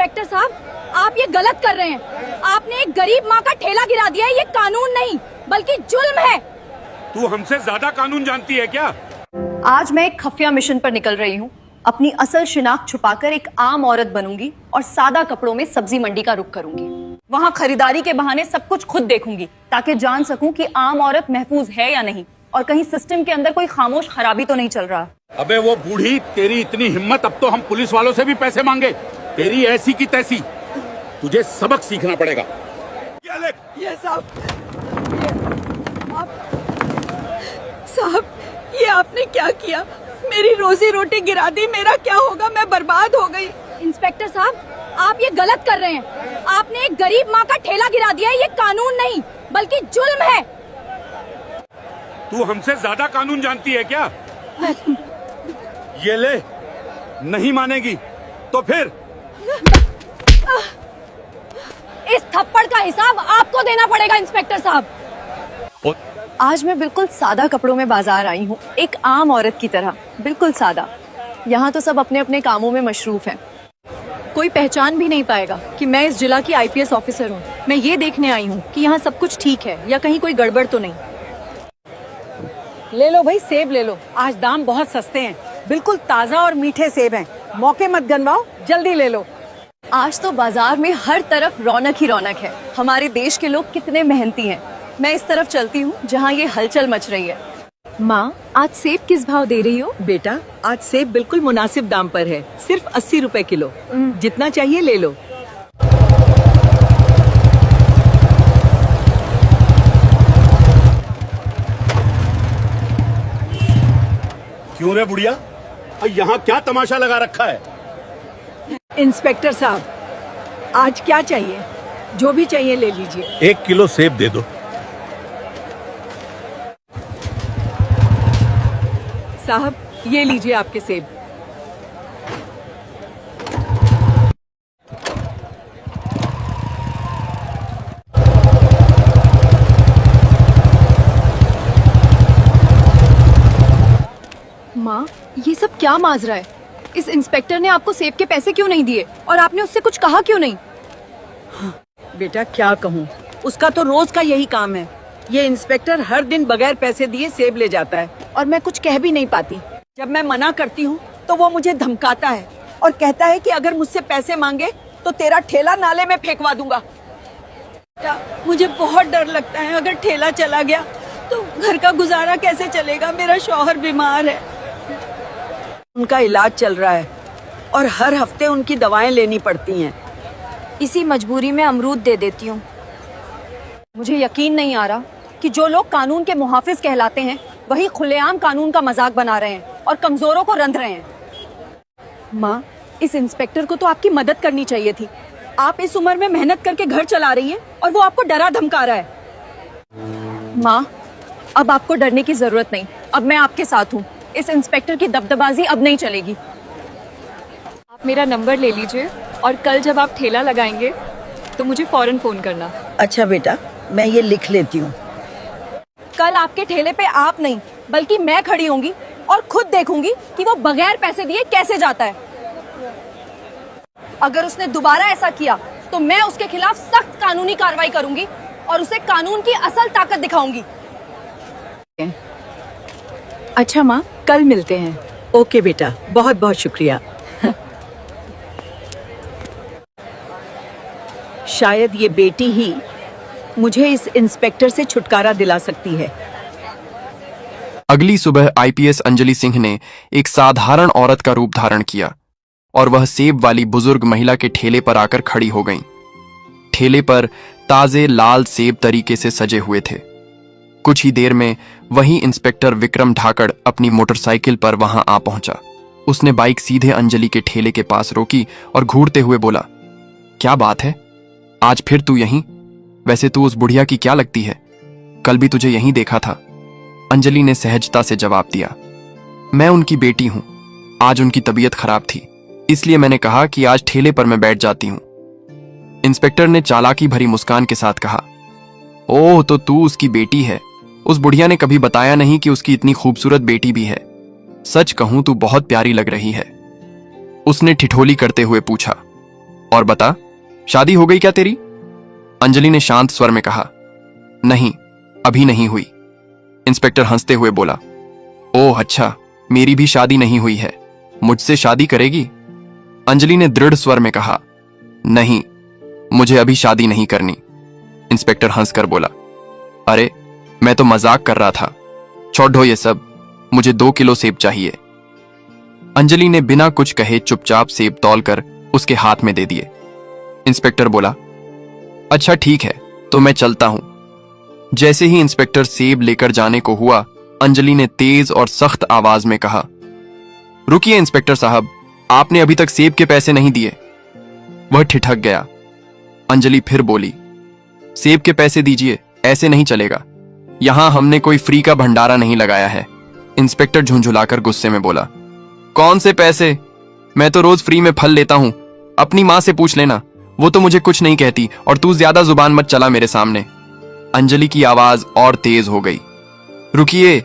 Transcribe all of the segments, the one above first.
Inspector साहब, आप ये गलत कर रहे हैं। आपने एक गरीब माँ का ठेला गिरा दिया है। ये कानून नहीं बल्कि जुल्म है। तू हमसे ज्यादा कानून जानती है क्या? आज मैं एक खुफिया मिशन पर निकल रही हूँ। अपनी असल शिनाख्त छुपाकर एक आम औरत बनूंगी और सादा कपड़ों में सब्जी मंडी का रुख करूंगी। वहाँ खरीदारी के बहाने सब कुछ खुद देखूंगी ताकि जान सकूं कि आम औरत महफूज है या नहीं और कहीं सिस्टम के अंदर कोई खामोश खराबी तो नहीं चल रहा। अबे वो बूढ़ी, तेरी इतनी हिम्मत, अब तो हम पुलिस वालों से भी पैसे मांगे। तेरी ऐसी की तैसी, तुझे सबक सीखना पड़ेगा। ये साहब, ये आपने क्या किया? मेरी रोजी रोटी गिरा दी। मेरा क्या होगा? मैं बर्बाद हो गई। इंस्पेक्टर साहब, आप ये गलत कर रहे हैं। आपने एक गरीब माँ का ठेला गिरा दिया है। ये कानून नहीं बल्कि जुल्म है। तू हमसे ज्यादा कानून जानती है क्या? ये ले, नहीं मानेगी तो फिर इस थप्पड़ का हिसाब आपको देना पड़ेगा इंस्पेक्टर साहब। आज मैं बिल्कुल सादा कपड़ों में बाजार आई हूँ, एक आम औरत की तरह, बिल्कुल सादा। यहाँ तो सब अपने अपने कामों में मशरूफ हैं। कोई पहचान भी नहीं पाएगा कि मैं इस जिला की आईपीएस ऑफिसर हूँ। मैं ये देखने आई हूँ कि यहाँ सब कुछ ठीक है या कहीं कोई गड़बड़ तो नहीं। ले लो भाई, सेब ले लो। आज दाम बहुत सस्ते हैं, बिल्कुल ताज़ा और मीठे सेब हैं। मौके मत गनवाओ, जल्दी ले लो। आज तो बाजार में हर तरफ रौनक ही रौनक है। हमारे देश के लोग कितने मेहनती हैं। मैं इस तरफ चलती हूँ जहाँ ये हलचल मच रही है। माँ, आज सेब किस भाव दे रही हो? बेटा, आज सेब बिल्कुल मुनासिब दाम पर है, सिर्फ 80 रुपए किलो। जितना चाहिए ले लो। क्यों रे बुढ़िया, यहाँ क्या तमाशा लगा रखा है? इंस्पेक्टर साहब, आज क्या चाहिए? जो भी चाहिए ले लीजिए। 1 किलो सेब दे दो। साहब, ये लीजिए आपके सेब। माँ, ये सब क्या माजरा है? इस इंस्पेक्टर ने आपको सेब के पैसे क्यों नहीं दिए और आपने उससे कुछ कहा क्यों नहीं? बेटा, क्या कहूँ, उसका तो रोज का यही काम है। ये इंस्पेक्टर हर दिन बगैर पैसे दिए सेब ले जाता है और मैं कुछ कह भी नहीं पाती। जब मैं मना करती हूँ तो वो मुझे धमकाता है और कहता है कि अगर मुझसे पैसे मांगे तो तेरा ठेला नाले में फेंकवा दूंगा। मुझे बहुत डर लगता है, अगर ठेला चला गया तो घर का गुजारा कैसे चलेगा? मेरा शौहर बीमार है, उनका इलाज चल रहा है और हर हफ्ते उनकी दवाएं लेनी पड़ती हैं। इसी मजबूरी में अमरूद दे देती हूँ। मुझे यकीन नहीं आ रहा कि जो लोग कानून के मुहाफिज कहलाते हैं वही खुलेआम कानून का मजाक बना रहे हैं और कमजोरों को रंध रहे हैं। माँ, इस इंस्पेक्टर को तो आपकी मदद करनी चाहिए थी। आप इस उम्र में मेहनत करके घर चला रही हैं और वो आपको डरा धमका रहा है। माँ, अब आपको डरने की जरूरत नहीं। अब मैं आपके साथ हूँ। इस इंस्पेक्टर की दबदबाजी अब नहीं चलेगी। आप मेरा नंबर ले लीजिए और कल जब आप ठेला लगाएंगे तो मुझे फौरन फोन करना। अच्छा बेटा, मैं ये लिख लेती हूँ। कल आपके ठेले पे आप नहीं बल्कि मैं खड़ी होंगी और खुद देखूंगी कि वो बगैर पैसे दिए कैसे जाता है। अगर उसने दोबारा ऐसा किया तो मैं उसके खिलाफ सख्त कानूनी कार्रवाई करूंगी और उसे कानून की असल ताकत दिखाऊंगी। अच्छा माँ, कल मिलते हैं। ओके बेटा, बहुत बहुत शुक्रिया। शायद ये बेटी ही मुझे इस इंस्पेक्टर से छुटकारा दिला सकती है। अगली सुबह आईपीएस अंजलि सिंह ने एक साधारण औरत का रूप धारण किया और वह सेब वाली बुजुर्ग महिला के ठेले पर आकर खड़ी हो गईं। ठेले पर ताजे लाल सेब तरीके से सजे हुए थे। कुछ ही देर में वही इंस्पेक्टर विक्रम ढाकड़ अपनी मोटरसाइकिल पर वहां आ पहुंचा। उसने बाइक सीधे अंजलि के ठेले के पास रोकी और घूरते हुए बोला, क्या बात है, आज फिर तू यहीं? वैसे तू उस बुढ़िया की क्या लगती है? कल भी तुझे यहीं देखा था। अंजलि ने सहजता से जवाब दिया, मैं उनकी बेटी हूं। आज उनकी तबीयत खराब थी, इसलिए मैंने कहा कि आज ठेले पर मैं बैठ जाती हूं। इंस्पेक्टर ने चालाकी भरी मुस्कान के साथ कहा, ओह, तो तू उसकी बेटी है। उस बुढ़िया ने कभी बताया नहीं कि उसकी इतनी खूबसूरत बेटी भी है। सच कहूं तू बहुत प्यारी लग रही है। उसने ठिठोली करते हुए पूछा। और बता, शादी हो गई क्या तेरी? अंजलि ने शांत स्वर में कहा। नहीं, अभी नहीं हुई। इंस्पेक्टर हंसते हुए बोला। ओह अच्छा, मेरी भी शादी नहीं हुई है, मुझसे शादी करेगी? अंजलि ने दृढ़ स्वर में कहा। नहीं, मुझे अभी शादी नहीं करनी। इंस्पेक्टर हंसकर बोला। अरे, मैं तो मजाक कर रहा था, छोड़ो ये सब, मुझे 2 किलो सेब चाहिए। अंजलि ने बिना कुछ कहे चुपचाप सेब तौलकर उसके हाथ में दे दिए। इंस्पेक्टर बोला, अच्छा ठीक है, तो मैं चलता हूं। जैसे ही इंस्पेक्टर सेब लेकर जाने को हुआ, अंजलि ने तेज और सख्त आवाज में कहा, रुकिए इंस्पेक्टर साहब, आपने अभी तक सेब के पैसे नहीं दिए। वह ठिठक गया। अंजलि फिर बोली, सेब के पैसे दीजिए, ऐसे नहीं चलेगा, यहां हमने कोई फ्री का भंडारा नहीं लगाया है। इंस्पेक्टर झुंझुलाकर गुस्से में बोला, कौन से पैसे? मैं तो रोज फ्री में फल लेता हूं, अपनी मां से पूछ लेना, वो तो मुझे कुछ नहीं कहती, और तू ज्यादा जुबान मत चला मेरे सामने। अंजलि की आवाज और तेज हो गई। रुकिए,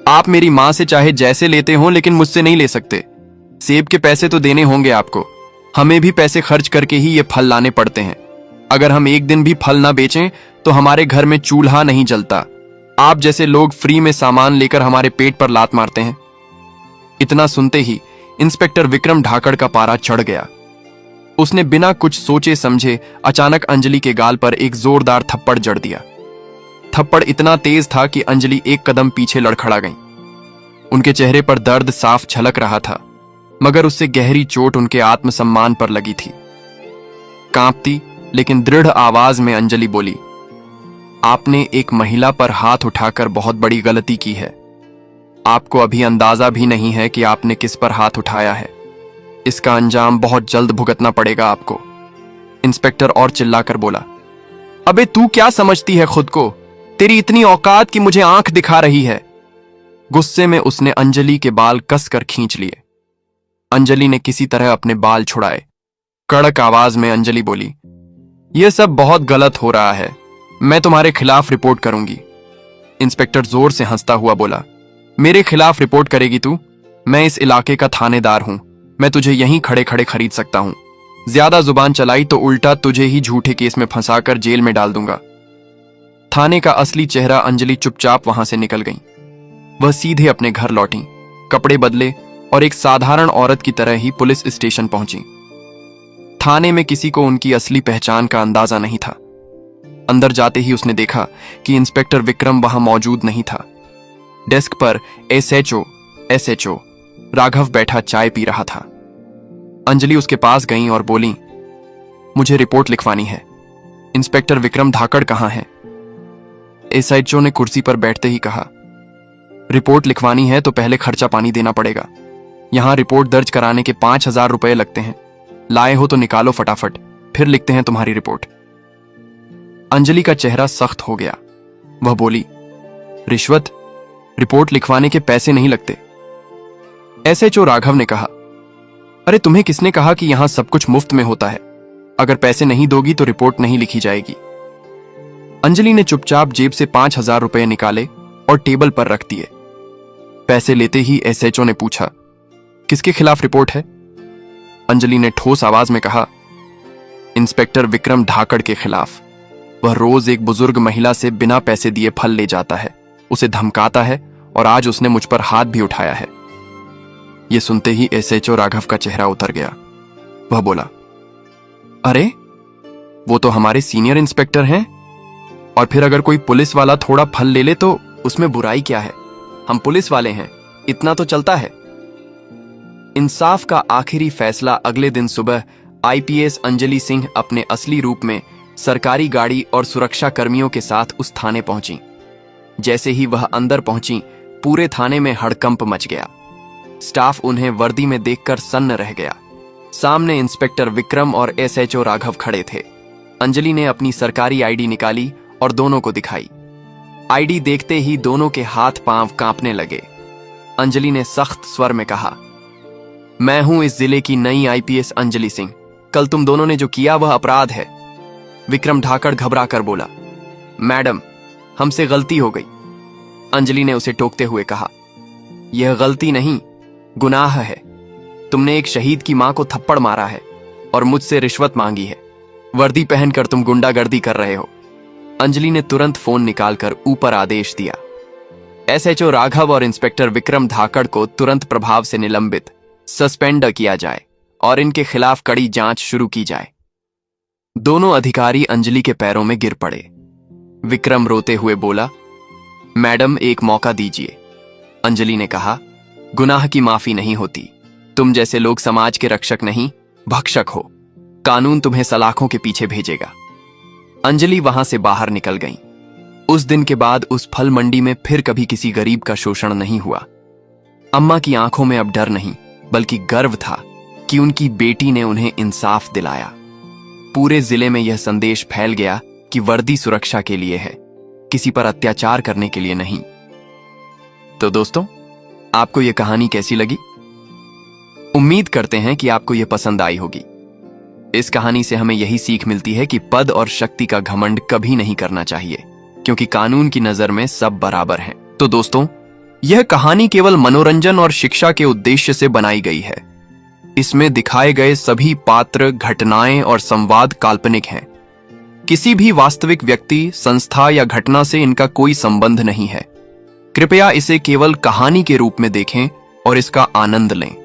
आप मेरी मां से चाहे जैसे लेते हो, लेकिन मुझसे नहीं ले सकते। सेब के पैसे तो देने होंगे आपको, हमें भी पैसे खर्च करके ही ये फल लाने पड़ते हैं। अगर हम एक दिन भी फल ना बेचें तो हमारे घर में चूल्हा नहीं जलता। आप जैसे लोग फ्री में सामान लेकर हमारे पेट पर लात मारते हैं। इतना सुनते ही इंस्पेक्टर विक्रम ढाकड़ का पारा चढ़ गया। उसने बिना कुछ सोचे समझे अचानक अंजलि के गाल पर एक जोरदार थप्पड़ जड़ दिया। थप्पड़ इतना तेज था कि अंजलि एक कदम पीछे लड़खड़ा गई। उनके चेहरे पर दर्द साफ झलक रहा था, मगर उससे गहरी चोट उनके आत्मसम्मान पर लगी थी। कांपती लेकिन दृढ़ आवाज में अंजलि बोली, आपने एक महिला पर हाथ उठाकर बहुत बड़ी गलती की है। आपको अभी अंदाजा भी नहीं है कि आपने किस पर हाथ उठाया है। इसका अंजाम बहुत जल्द भुगतना पड़ेगा आपको। इंस्पेक्टर और चिल्लाकर बोला, अबे तू क्या समझती है खुद को? तेरी इतनी औकात कि मुझे आंख दिखा रही है। गुस्से में उसने अंजलि के बाल कसकर खींच लिए। अंजलि ने किसी तरह अपने बाल छुड़ाए। कड़क आवाज में अंजलि बोली, यह सब बहुत गलत हो रहा है, मैं तुम्हारे खिलाफ रिपोर्ट करूंगी। इंस्पेक्टर जोर से हंसता हुआ बोला, मेरे खिलाफ रिपोर्ट करेगी तू? मैं इस इलाके का थानेदार हूं, मैं तुझे यहीं खड़े खड़े खरीद सकता हूं। ज्यादा जुबान चलाई तो उल्टा तुझे ही झूठे केस में फंसाकर जेल में डाल दूंगा। थाने का असली चेहरा अंजलि चुपचाप वहां से निकल गई। वह सीधे अपने घर लौटी, कपड़े बदले और एक साधारण औरत की तरह ही पुलिस स्टेशन पहुंची। थाने में किसी को उनकी असली पहचान का अंदाजा नहीं था। अंदर जाते ही उसने देखा कि इंस्पेक्टर विक्रम वहां मौजूद नहीं था। डेस्क पर एसएचओ राघव बैठा चाय पी रहा था। अंजलि उसके पास गई और बोली, मुझे रिपोर्ट लिखवानी है। इंस्पेक्टर विक्रम धाकड़ कहां है? एसएचओ ने कुर्सी पर बैठते ही कहा, रिपोर्ट लिखवानी है तो पहले खर्चा पानी देना पड़ेगा। यहां रिपोर्ट दर्ज कराने के 5,000 रुपए लगते हैं। लाए हो तो निकालो फटाफट, फिर लिखते हैं तुम्हारी रिपोर्ट। अंजलि का चेहरा सख्त हो गया। वह बोली, रिश्वत? रिपोर्ट लिखवाने के पैसे नहीं लगते। एसएचओ राघव ने कहा, अरे तुम्हें किसने कहा कि यहां सब कुछ मुफ्त में होता है? अगर पैसे नहीं दोगी तो रिपोर्ट नहीं लिखी जाएगी। अंजलि ने चुपचाप जेब से 5,000 रुपए निकाले और टेबल पर रख दिए। पैसे लेते ही एसएचओ ने पूछा, किसके खिलाफ रिपोर्ट है? अंजलि ने ठोस आवाज में कहा, इंस्पेक्टर विक्रम धाकड़ के खिलाफ। वह रोज एक बुजुर्ग महिला से बिना पैसे दिए फल ले जाता है, उसे धमकाता है, और आज उसने मुझ पर हाथ भी उठाया है। यह सुनते ही एसएचओ राघव का चेहरा उतर गया। वह बोला, अरे वो तो हमारे सीनियर इंस्पेक्टर हैं, और फिर अगर कोई पुलिस वाला थोड़ा फल ले ले तो उसमें बुराई क्या है? हम पुलिस वाले हैं, इतना तो चलता है। इंसाफ का आखिरी फैसला अगले दिन सुबह आईपीएस अंजलि सिंह अपने असली रूप में सरकारी गाड़ी और सुरक्षा कर्मियों के साथ उस थाने पहुंची। जैसे ही वह अंदर पहुंची, पूरे थाने में हड़कंप मच गया। स्टाफ उन्हें वर्दी में देखकर सन्न रह गया। सामने इंस्पेक्टर विक्रम और एसएचओ राघव खड़े थे। अंजलि ने अपनी सरकारी आईडी निकाली और दोनों को दिखाई। आईडी देखते ही दोनों के हाथ पांव कांपने लगे। अंजलि ने सख्त स्वर में कहा, मैं हूं इस जिले की नई आईपीएस अंजलि सिंह। कल तुम दोनों ने जो किया वह अपराध है। विक्रम धाकड़ घबरा कर बोला, मैडम, हमसे गलती हो गई। अंजलि ने उसे टोकते हुए कहा, यह गलती नहीं, गुनाह है। तुमने एक शहीद की मां को थप्पड़ मारा है और मुझसे रिश्वत मांगी है। वर्दी पहनकर तुम गुंडागर्दी कर रहे हो। अंजलि ने तुरंत फोन निकालकर ऊपर आदेश दिया। एसएचओ राघव और इंस्पेक्टर विक्रम धाकड़ को तुरंत प्रभाव से निलंबित, सस्पेंड किया जाए और इनके खिलाफ कड़ी जांच शुरू की जाए। दोनों अधिकारी अंजलि के पैरों में गिर पड़े। विक्रम रोते हुए बोला, मैडम एक मौका दीजिए। अंजलि ने कहा, गुनाह की माफी नहीं होती। तुम जैसे लोग समाज के रक्षक नहीं, भक्षक हो। कानून तुम्हें सलाखों के पीछे भेजेगा। अंजलि वहां से बाहर निकल गई। उस दिन के बाद उस फल मंडी में फिर कभी किसी गरीब का शोषण नहीं हुआ। अम्मा की आंखों में अब डर नहीं बल्कि गर्व था कि उनकी बेटी ने उन्हें इंसाफ दिलाया। पूरे जिले में यह संदेश फैल गया कि वर्दी सुरक्षा के लिए है, किसी पर अत्याचार करने के लिए नहीं। तो दोस्तों, आपको यह कहानी कैसी लगी? उम्मीद करते हैं कि आपको यह पसंद आई होगी। इस कहानी से हमें यही सीख मिलती है कि पद और शक्ति का घमंड कभी नहीं करना चाहिए, क्योंकि कानून की नजर में सब बराबर हैं। तो दोस्तों, यह कहानी केवल मनोरंजन और शिक्षा के उद्देश्य से बनाई गई है। इसमें दिखाए गए सभी पात्र, घटनाएं और संवाद काल्पनिक हैं। किसी भी वास्तविक व्यक्ति, संस्था या घटना से इनका कोई संबंध नहीं है। कृपया इसे केवल कहानी के रूप में देखें और इसका आनंद लें।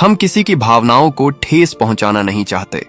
हम किसी की भावनाओं को ठेस पहुंचाना नहीं चाहते।